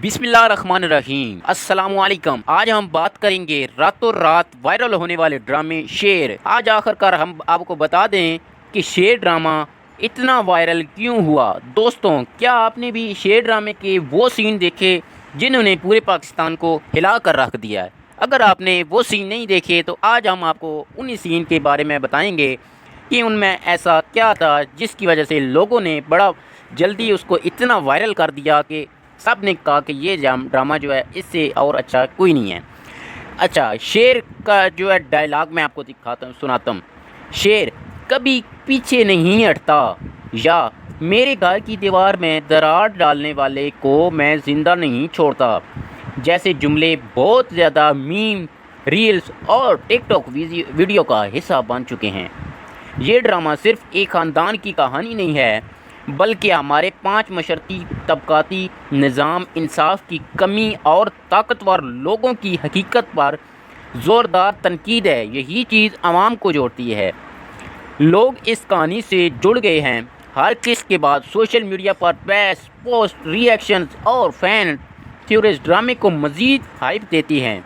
बिस्मिल्लाहिर्रहमानिर्रहीम। अस्सलाम वालेकुम। आज हम बात करेंगे रातों रात वायरल होने वाले ड्रामे शेर। आज आखिरकार हम आपको बता दें कि शेर ड्रामा इतना वायरल क्यों हुआ। दोस्तों, क्या आपने भी शेर ड्रामे के वो सीन देखे जिन्होंने पूरे पाकिस्तान को हिला कर रख दिया है? अगर आपने वो सीन नहीं देखे तो आज हम आपको उन्हीं सीन के बारे में बताएंगे कि उनमें ऐसा क्या था जिसकी वजह से लोगों ने बड़ा जल्दी उसको इतना वायरल कर दिया कि सब ने कहा कि ये ड्रामा जो है इससे और अच्छा कोई नहीं है। अच्छा, शेर का जो है डायलॉग मैं आपको सुनाता हूँ। शेर कभी पीछे नहीं हटता, या मेरे घर की दीवार में दरार डालने वाले को मैं ज़िंदा नहीं छोड़ता जैसे जुमले बहुत ज़्यादा मीम, रील्स और टिकटॉक वीडियो का हिस्सा बन चुके हैं। ये ड्रामा सिर्फ एक ख़ानदान की कहानी नहीं है, बल्कि हमारे 5 मशरती तबकाती निज़ाम, इंसाफ की कमी और ताकतवर लोगों की हकीकत पर ज़ोरदार तनकीद है। यही चीज़ आवाम को जोड़ती है। लोग इस कहानी से जुड़ गए हैं। हर किस्त के बाद सोशल मीडिया पर बहस, पोस्ट, रिएक्शंस और फैन थ्योरीज ड्रामे को मज़ीद हाइप देती हैं।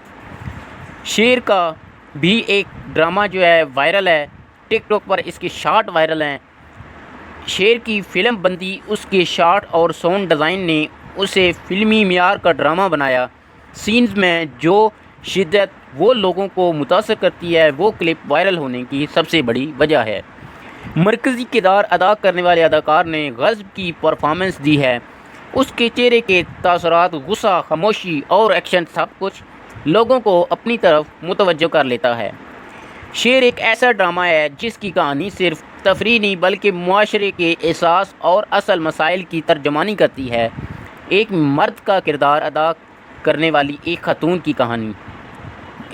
शेर का भी एक ड्रामा जो है वायरल है, टिकटॉक पर इसके शॉर्ट वायरल हैं। शेर की फ़िल्म बंदी, उसके शॉट और साउंड डिज़ाइन ने उसे फ़िल्मी मियार का ड्रामा बनाया। सीन्स में जो शिद्दत वो लोगों को मुतासर करती है, वो क्लिप वायरल होने की सबसे बड़ी वजह है। मरकज़ी किरदार अदा करने वाले अदाकार ने गज़ब की परफॉर्मेंस दी है। उसके चेहरे के तासुरात, गुस्सा, खामोशी और एक्शन सब कुछ लोगों को अपनी तरफ मुतवज्जो कर लेता है। शेर एक ऐसा ड्रामा है जिसकी कहानी सिर्फ तफरीह नहीं बल्कि मुआशरे के एहसास और असल मसाइल की तर्जमानी करती है। एक मर्द का किरदार अदा करने वाली एक खातून की कहानी।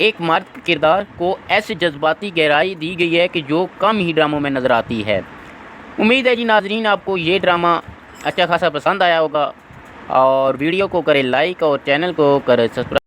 एक मर्द के किरदार को ऐसे जज्बाती गहराई दी गई है कि जो कम ही ड्रामों में नज़र आती है। उम्मीद है जी नाजरीन, आपको ये ड्रामा अच्छा खासा पसंद आया होगा, और वीडियो को करें लाइक और चैनल को करें सब्सक्राइब।